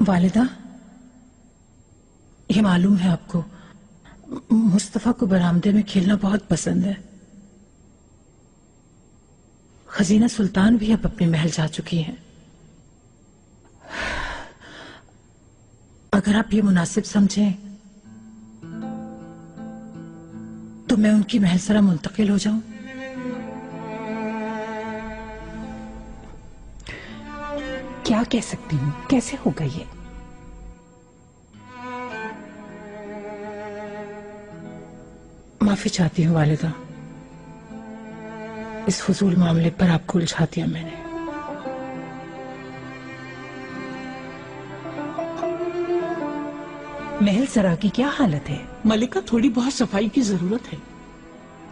वालिदा, ये मालूम है आपको, मुस्तफा को बरामदे में खेलना बहुत पसंद है। खजीना सुल्तान भी अब अपने महल जा चुकी हैं। अगर आप ये मुनासिब समझें तो मैं उनकी महलसरा मुंतकिल हो जाऊं। क्या कह सकती हूँ, कैसे होगा ये? माफी चाहती हूँ वालिदा, इस फजूल मामले पर आपको उलझा दिया मैंने। महल सरा की क्या हालत है? मलिका, थोड़ी बहुत सफाई की जरूरत है।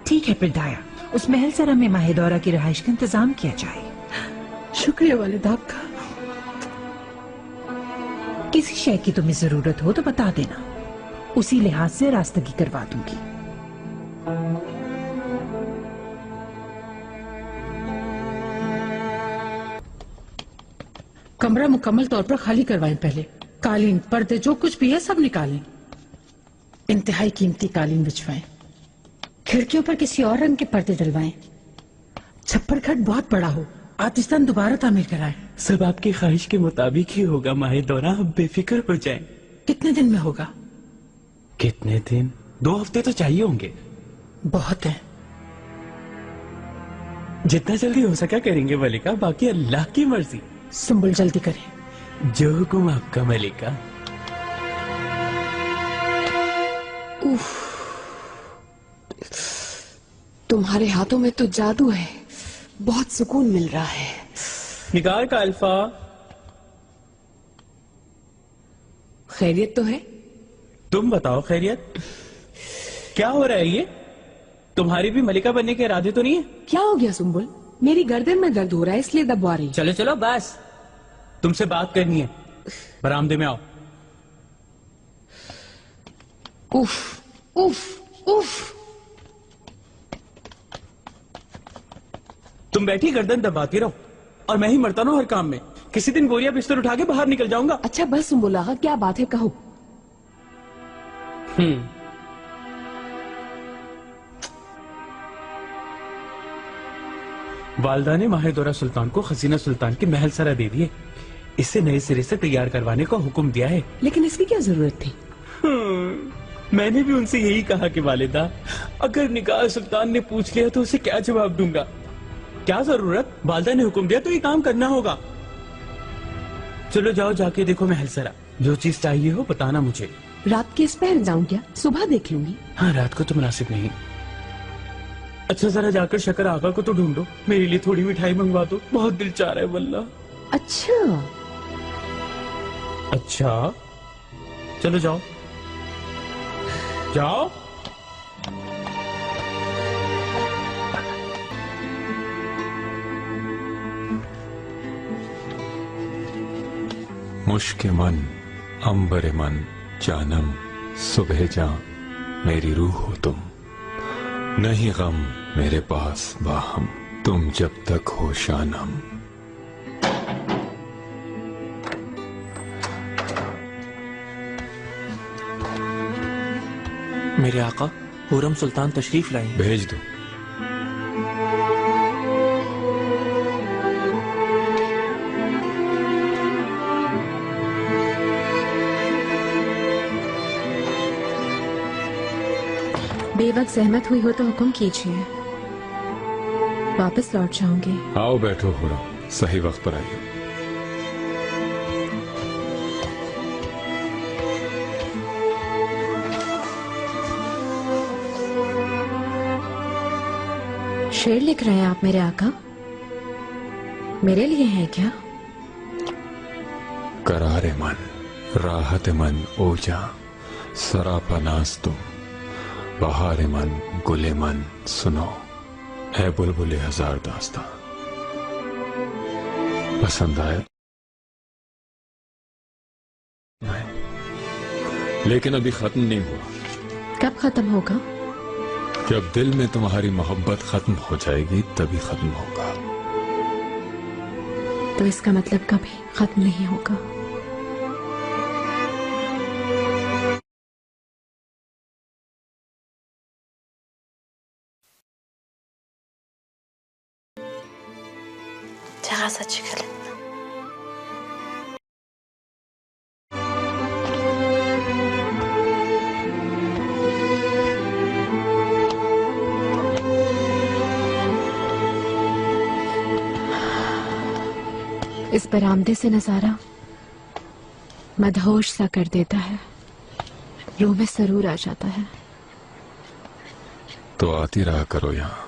ठीक है पिरदाया, उस महल सरा में माहिदौरा की रिहाइश का इंतजाम किया जाए। शुक्रिया वालिदा आपका। किसी शय की तुम्हें जरूरत हो तो बता देना, उसी लिहाज से रास्तगी करवा दूंगी। कमरा मुकम्मल तौर पर खाली करवाएं। पहले कालीन, पर्दे, जो कुछ भी है सब निकालें। इंतहाई कीमती कालीन बिछवाएं। खिड़कियों पर किसी और रंग के पर्दे डलवाएं। छप्पर घट बहुत बड़ा हो, आतिशदान दोबारा तामीर कराएं। सब आपकी ख्वाहिश के मुताबिक ही होगा माहिदौरा, आप बेफिक्र हो जाएं। कितने दिन में होगा? कितने दिन? 2 हफ्ते तो चाहिए होंगे। बहुत है। जितना जल्दी हो सका करेंगे मलिका, बाकी अल्लाह की मर्जी। सुंबुल जल्दी करें। जो हुक्म आपका मलिका। उफ, तुम्हारे हाथों में तो जादू है, बहुत सुकून मिल रहा है। निगार का अल्फा, खैरियत तो है? तुम बताओ खैरियत क्या हो रहा है? ये तुम्हारी भी मलिका बनने के इरादे तो नहीं है? क्या हो गया सुंबुल? मेरी गर्दन में दर्द हो रहा है इसलिए दबवा रही। चलो चलो बस, तुमसे बात करनी है, बरामदे में आओ। उफ उफ उफ। तुम बैठी गर्दन दबाती रहो और मैं ही मरता रहूं हर काम में। किसी दिन बोरिया बिस्तर उठा के बाहर निकल जाऊंगा। अच्छा बस सुंबुल आगा, क्या बात है, कहो। वालदा ने माहिदौरा सुल्तान को खजीना सुल्तान की महल सरा दे दिए। इसे नए सिरे से तैयार करवाने का हुक्म दिया है। लेकिन इसकी क्या जरूरत थी? मैंने भी उनसे यही कहा कि वालिदा, अगर निगाह सुल्तान ने पूछ लिया तो उसे क्या जवाब दूंगा? क्या जरूरत, वालिदा ने हुक्म दिया तो ये काम करना होगा। चलो जाओ, जाके देखो महल सरा, जो चीज चाहिए हो बताना मुझे। रात के इस पहर जाऊं क्या? सुबह देख लूंगी। हाँ, रात को तो मुनासिब नहीं। अच्छा जरा जाकर शकर आगा को तो ढूंढो, मेरे लिए थोड़ी मिठाई मंगवा दो, बहुत दिल चाह रहा है वल्ला। अच्छा अच्छा, चलो जाओ जाओ। मुश्के मन अंबर मन जानम सुबह जा, मेरी रूह हो तुम, नहीं गम मेरे पास बाहम, तुम जब तक हो शानम। मेरे आका हुरम सुल्तान तशरीफ लाए। भेज दो। बेवक्त सहमत हुई हो तो हुक्म कीजिए, वापस लौट जाऊंगी। आओ बैठो हुरम, सही वक्त पर आई हो। शेर लिख रहे हैं आप मेरे आका? मेरे लिए हैं क्या? करारे मन राहत मन ओजा, सरापा नाज तुम, बहारे मन गुले मन सुनो, है बुलबुले हजार दास्तां। पसंद आया? लेकिन अभी खत्म नहीं हुआ। कब खत्म होगा? जब दिल में तुम्हारी मोहब्बत खत्म हो जाएगी तभी खत्म होगा। तो इसका मतलब कभी खत्म नहीं होगा। जगह सच कर इस बरामदे से नजारा मदहोश सा कर देता है, रूह में सरूर आ जाता है। तो आती रहा करो यहाँ।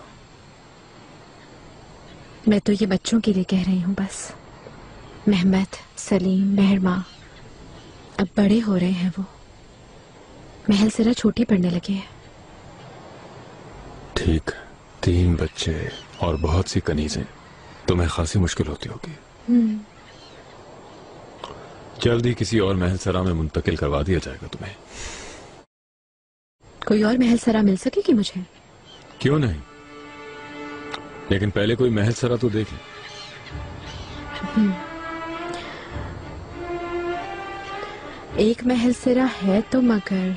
मैं तो ये बच्चों के लिए कह रही हूँ बस। मेहमद, सलीम, मेहरमा अब बड़े हो रहे हैं, वो महल सिरा छोटी पड़ने लगे हैं। ठीक, 3 बच्चे और बहुत सी कनीजें, तुम्हें खासी मुश्किल होती होगी। जल्दी किसी और महल सरा में मुंतकिल करवा दिया जाएगा तुम्हें। कोई और महल सरा मिल सकेगी मुझे? क्यों नहीं, लेकिन पहले कोई महल सरा तो देख ले। एक महल सिरा है तो मगर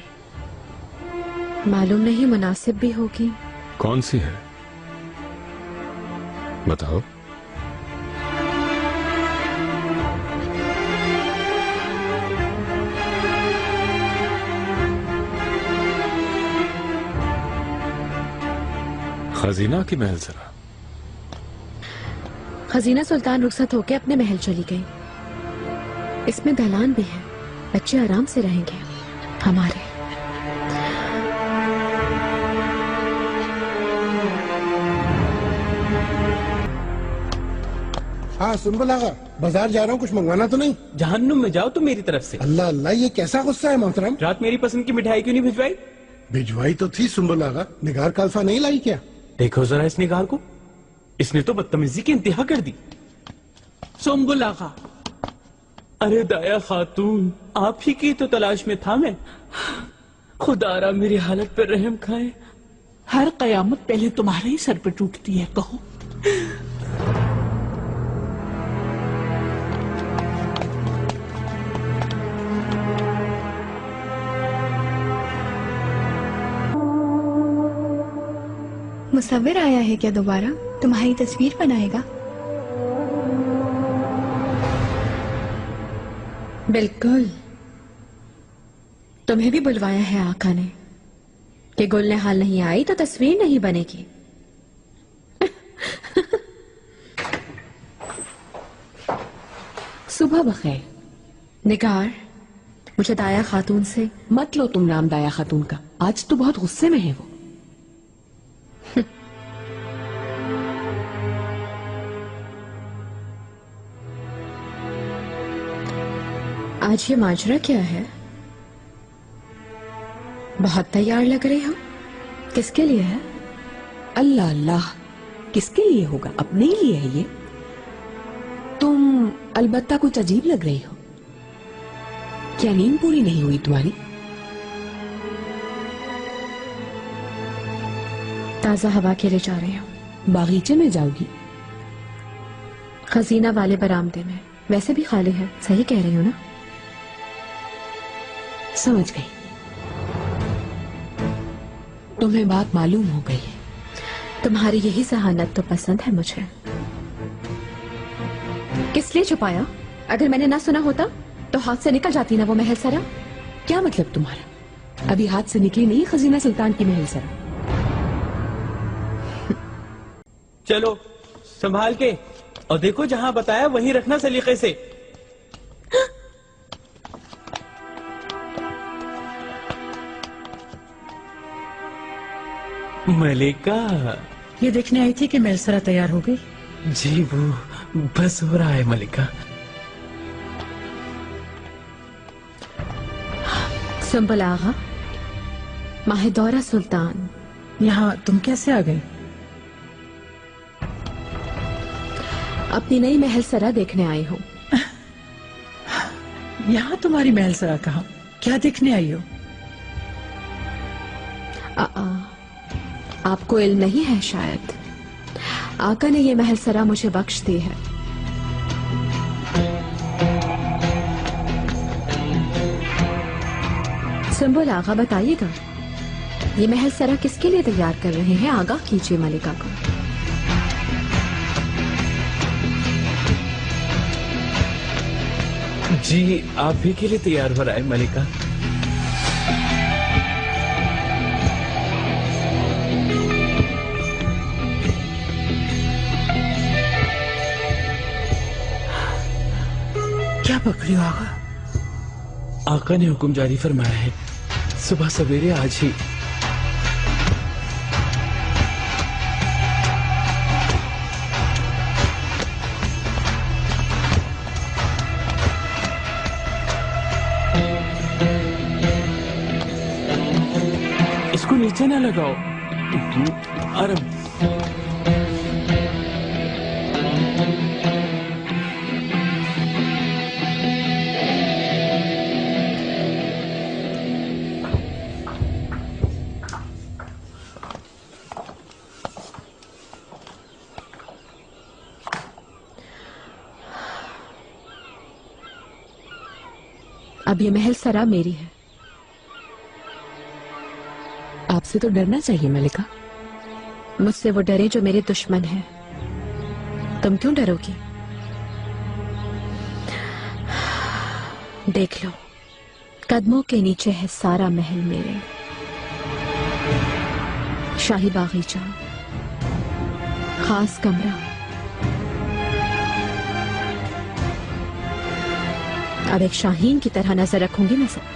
मालूम नहीं मुनासिब भी होगी। कौन सी है बताओ। खजीना की महल सरा। खजीना सुल्तान रुखसत होके अपने महल चली गई। इसमें दलान भी है, बच्चे आराम से रहेंगे हमारे। हाँ सुंबल आगा, बाजार जा रहा हूँ, कुछ मंगवाना तो नहीं? जहन्नुम में जाओ तुम मेरी तरफ से। अल्लाह अल्लाह, ये कैसा गुस्सा है मोहतरम? रात मेरी पसंद की मिठाई क्यों नहीं भिजवाई? भिजवाई तो थी सुंबल आगा, निगार का अल्फा नहीं लाई क्या? देखो जरा इस निगार को, इसने तो बदतमीजी की इंतहा कर दी। सुम्बुल आगा, अरे दाया खातून, आप ही की तो तलाश में था मैं। खुदारा मेरी हालत पर रहम खाए। हर कयामत पहले तुम्हारे ही सर पे टूटती है, कहो। मुसव्विर आया है क्या दोबारा? तुम्हारी तस्वीर बनाएगा? बिल्कुल, तुम्हें भी बुलवाया है आका ने कि गुल ने हाल नहीं आई तो तस्वीर नहीं बनेगी। सुबह बखैर। निगार, मुझे दाया खातून से मत लो तुम नाम दाया खातून का, आज तो बहुत गुस्से में है वो। आज ये माजरा क्या है? बहुत तैयार लग रही हो, किसके लिए है? अल्लाह अल्लाह, किसके लिए होगा, अपने ही लिए है ये। तुम अलबत्ता कुछ अजीब लग रही हो। क्या नींद पूरी नहीं हुई तुम्हारी? ताजा हवा के लिए जा रही हूँ। बागीचे में जाओगी? खजीना वाले बरामदे में, वैसे भी खाली है। सही कह रही हूँ ना? समझ गई, तुम्हें बात मालूम हो गई है। तुम्हारी यही जहानत तो पसंद है मुझे। किस लिए छुपाया? अगर मैंने ना सुना होता तो हाथ से निकल जाती ना वो महल सरा। क्या मतलब तुम्हारा? अभी हाथ से निकली नहीं खजीना सुल्तान की महल सरा। चलो संभाल के, और देखो जहां बताया वहीं रखना सलीके से। मलिका, ये देखने आई थी कि मेलसरा तैयार हो गई। जी वो बस हो रहा है मलिका। सुंबल आगा, माहिदौरा सुल्तान, यहाँ तुम कैसे आ गई? अपनी नई महल सरा देखने आई हूँ। यहाँ तुम्हारी महल सरा कहाँ? क्या देखने आई हो? आपको इल्म नहीं है शायद। आका ने ये महल सरा मुझे बख्श दी है। सुंबुल आगा, बताइएगा ये महल सरा किसके लिए तैयार कर रहे हैं? आगाह कीजिए मलिका को। जी आप भी के लिए तैयार हो रहा है मलिका। क्या पकड़ी हो आगा? आका ने हुक्म जारी फरमाया है सुबह सवेरे आज ही। इसको नीचे ना लगाओ। अरे अब ये महल सरा मेरी है। आपसे तो डरना चाहिए मलिका। मुझसे वो डरे जो मेरे दुश्मन हैं। तुम क्यों डरोगी? देख लो, कदमों के नीचे है सारा महल मेरे। शाही बागीचा, खास कमरा। अब एक शाहीन की तरह नजर रखूंगी मैं सब।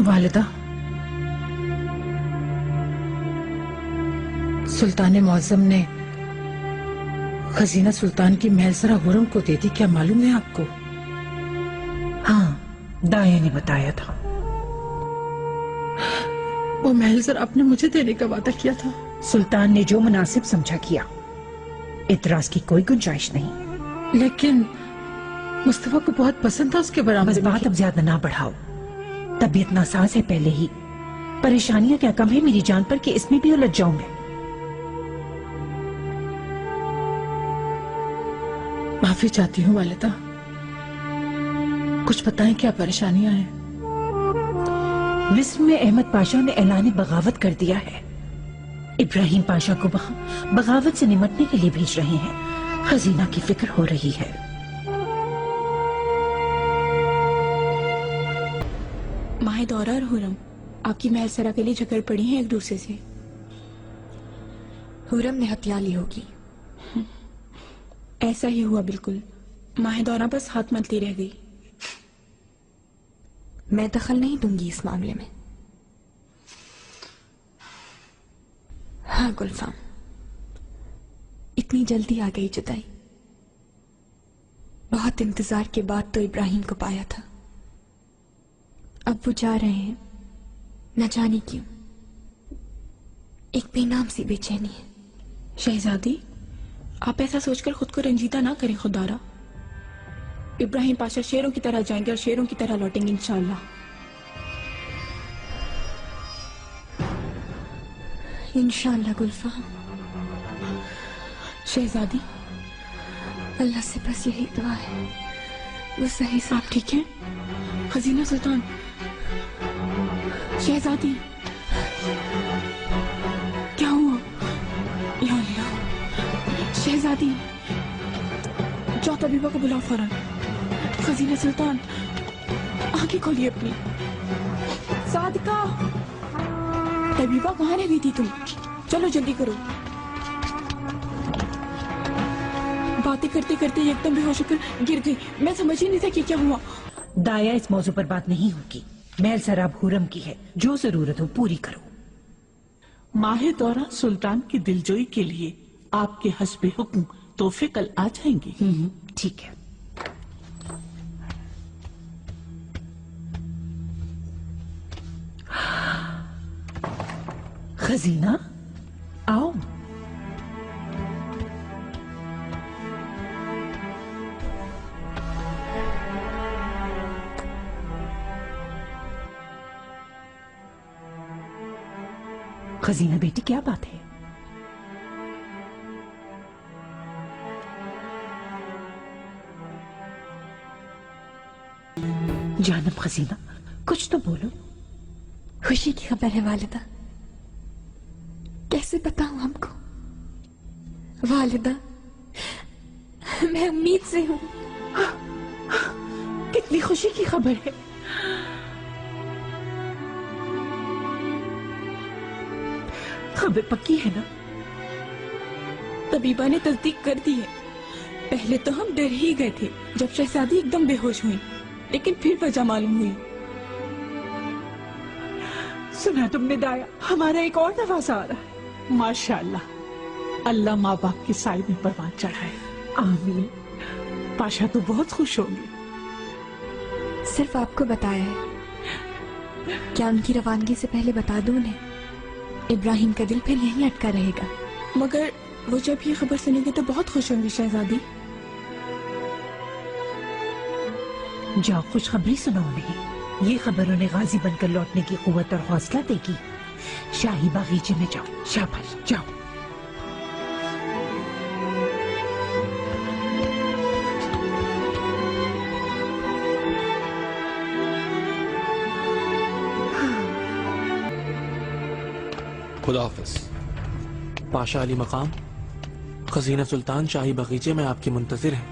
वालिदा, सुल्तान मुअज्जम ने खजीना सुल्तान की महलसरा हुरम को दे दी, क्या मालूम है आपको? हाँ, दाया ने बताया था। वो महलसरा आपने मुझे देने का वादा किया था। सुल्तान ने जो मुनासिब समझा किया, इतराज की कोई गुंजाइश नहीं। लेकिन मुस्तफा को बहुत पसंद था उसके बरामदे बस में। बात अब ज्यादा ना बढ़ाओ। तबीयत नासाज है पहले ही। परेशानियां क्या कम है मेरी जान पर कि इसमें भी उलझ जाऊं मैं। माफी चाहती हूँ वालिदा। कुछ बताएं क्या परेशानियां हैं? मिस्र में अहमद पाशा ने ऐलान बगावत कर दिया है। इब्राहिम पाशा को वहां बगावत से निमटने के लिए भेज रहे हैं। खजीना की फिक्र हो रही है। माहे दौरा और हुरम आपकी महलसरा के लिए झगड़ पड़ी हैं एक दूसरे से। हुरम ने हत्या ली होगी। ऐसा ही हुआ बिल्कुल। माहे दौरा बस हाथ मलती रह गई। मैं दखल नहीं दूंगी इस मामले में। हाँ गुलफाम, इतनी जल्दी आ गई जुदाई। बहुत इंतजार के बाद तो इब्राहिम को पाया था। अब वो जा रहे हैं, न जाने क्यों। एक बेनाम सी बेचैनी है। शहजादी, आप ऐसा सोचकर खुद को रंजीदा ना करें खुदारा। इब्राहिम पाशा शेरों की तरह जाएंगे और शेरों की तरह लौटेंगे इंशाअल्लाह। इंशाअल्लाह गुलफाम। शहजादी, अल्लाह से बस यही दुआ है वो सही से। आप ठीक हैं? खजीना सुल्तान, शहजादी, क्या हुआ? या अल्लाह, शहजादी, जाओ तबीबा को बुलाओ फौरन। खजीना सुल्तान, आंखें खोलिए अपनी। सादिका, तबीबा कहाँ रह गई थी तुम? चलो जल्दी करो। बातें करते करते एकदम बेहोश होकर गिर गई। मैं समझ ही नहीं था कि क्या हुआ। दाया, इस मौजू पर बात नहीं होगी। महल सराब हुरम की है, जो जरूरत हो पूरी करो। माहे दौरा सुल्तान की दिलजोई के लिए आपके हस्बे हुक्म तोहफे कल आ जाएंगे। ठीक है। खजीना, आओ। खजीना बेटी, क्या बात है? जानब खजीना, कुछ तो बोलो। खुशी की खबर है वालिदा। कैसे बताऊं हमको? वालिदा, मैं उम्मीद से हूं। कितनी खुशी की खबर है। खबर पक्की है ना? तबीबा ने तस्दीक कर दी है। पहले तो हम डर ही गए थे जब शहजादी एकदम बेहोश हुई, लेकिन फिर वजह मालूम हुई। सुना तुमने दाया, हमारा एक और नवासा आ रहा है। माशाअल्लाह, अल्लाह माँ बाप की साई में परवान चढ़ाए। आमीन। पाशा तो बहुत खुश होंगे। सिर्फ आपको बताया है। क्या उनकी रवानगी से पहले बता दूं उन्हें? इब्राहिम का दिल फिर यहीं अटका रहेगा। मगर वो जब ये खबर सुनेंगे तो बहुत खुश होंगी शहजादी। जाओ, खुशखबरी सुनो उन्हें। ये खबर उन्हें गाजी बनकर लौटने की कुव्वत और हौसला देगी। शाही बागीचे में जाओ। शाबाश, जाओ। खुदा हाफिज। पाशा अली मकाम, खजीना सुल्तान शाही बगीचे में आपके मुंतजिर हैं।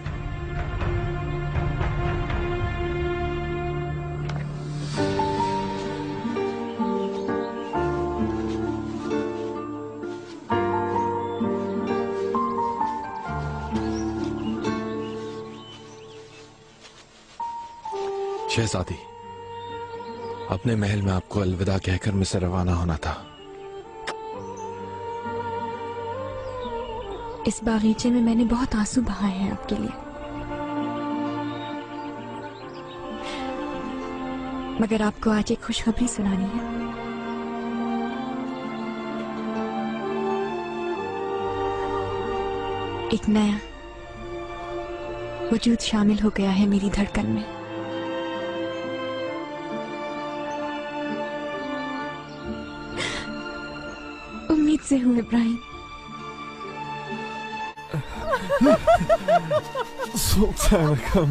शहजादी, अपने महल में आपको अलविदा कहकर मिस्र रवाना होना था। इस बागीचे में मैंने बहुत आंसू बहाए हैं आपके लिए, मगर आपको आज एक खुशखबरी सुनानी है। एक नया वजूद शामिल हो गया है मेरी धड़कन में। उम्मीद से हूं इब्राहिम। सुल्तानकम।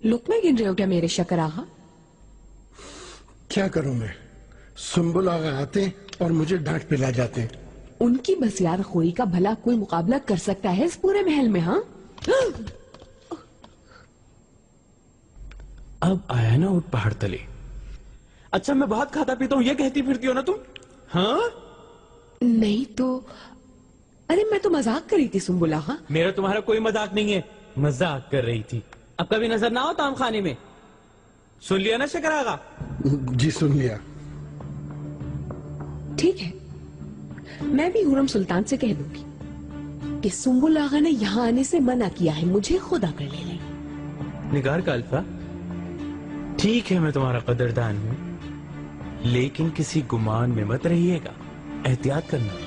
लुकमे गिन रहे हो क्या मेरे शकर आगा? क्या करूं मैं? सुंबुल आगा आते और मुझे डांट पिला जाते हैं। उनकी बसियार खोई का भला कोई मुकाबला कर सकता है इस पूरे महल में? हाँ, अब आया ना ऊट पहाड़ तले। अच्छा, मैं बहुत खाता पीता हूँ ये कहती फिरती हो ना तुम? हाँ नहीं तो अरे मैं तो मजाक कर रही थी सुंबुल आगा। मेरा तुम्हारा कोई मजाक नहीं है, मजाक कर रही थी। अब कभी नजर ना हो ताम खाने में। सुन लिया ना शकर आगा? जी सुन लिया। ठीक है, मैं भी हुरम सुल्तान से कह दूंगी कि सुंबुल आगा ने यहाँ आने से मना किया है, मुझे खुद आकर ले लें। निगार का अल्फा, ठीक है मैं तुम्हारा कदरदान हूँ, लेकिन किसी गुमान में मत रहिएगा, एहतियात करना।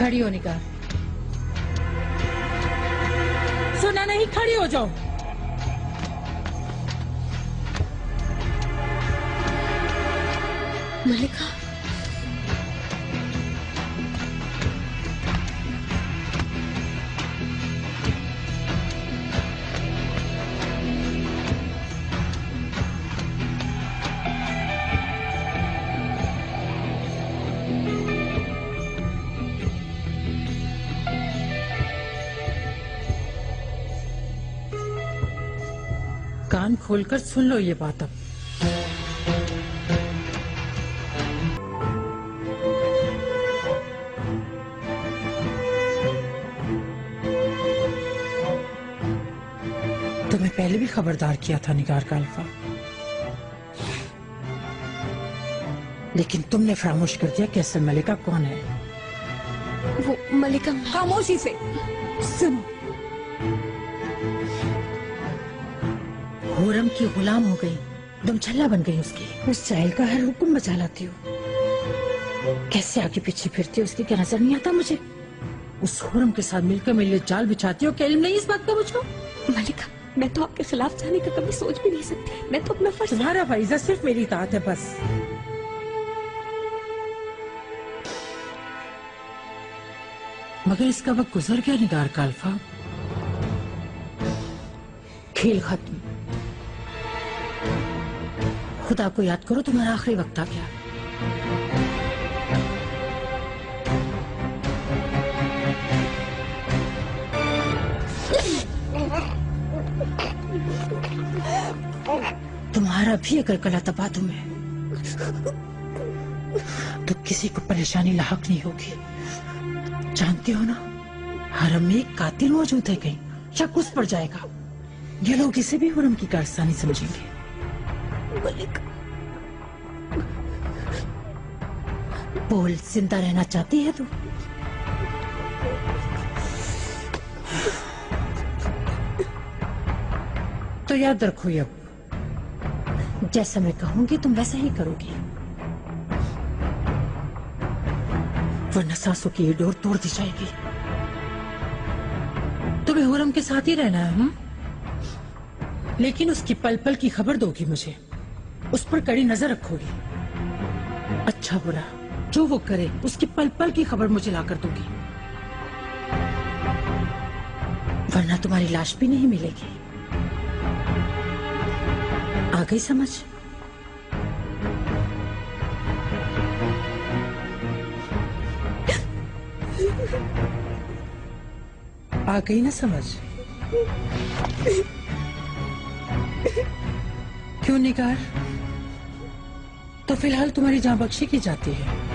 खड़ी हो निगार। सुना नहीं, खड़ी हो जाओ। मलिका, कान खोलकर सुन लो ये बात अब। तुम्हें पहले भी खबरदार किया था निगार का अल्फा, लेकिन तुमने फरामोश कर दिया कि असल मलिका कौन है। वो मलिका। खामोशी से सुनो। हुरम की गुलाम हो गई, तुम छल्ला बन गई उसकी। उस चाइल का हर हुक्म बचा लाती हो, कैसे आगे पीछे फिरती हो उसकी क्या नजर नहीं आता मुझे। उस हुरम के साथ मिलकर मेरे लिए जाल बिछाती हो, क्या इल्म नहीं इस बात का मुझको। मलिका, मैं तो आपके खिलाफ जाने का कभी सोच भी नहीं सकती। मैं तो अपना फर्ज। तुम्हारा फरीजा सिर्फ मेरी इताअत है बस। मगर इसका वक्त गुजर गया निगार का अल्फा, खेल खत्म। खुदा को याद करो, तुम्हारा आखिरी वक्त आ गया। तुम्हारा भी अगर गला दबा दूं मैं, तो किसी को परेशानी लाहक नहीं होगी। जानते हो ना, हरम में एक कातिल मौजूद है, कहीं शक उस पर जाएगा। ये लोग इसे भी हुरम की कारस्तानी समझेंगे। बोल, जिंदा रहना चाहती है तू? तो याद रखो, अब जैसा मैं कहूंगी तुम वैसा ही करोगी, वरना सांसों की ये डोर तोड़ दी जाएगी। तुम्हें हुरम के साथ ही रहना है, लेकिन उसकी पल पल की खबर दोगी मुझे, उस पर कड़ी नजर रखोगी। अच्छा बुरा जो वो करे, उसकी पल पल की खबर मुझे लाकर दोगी, वरना तुम्हारी लाश भी नहीं मिलेगी। आ गई समझ? आ गई ना समझ? क्यों निगार? तो फिलहाल तुम्हारी जान बख्शी की जाती है।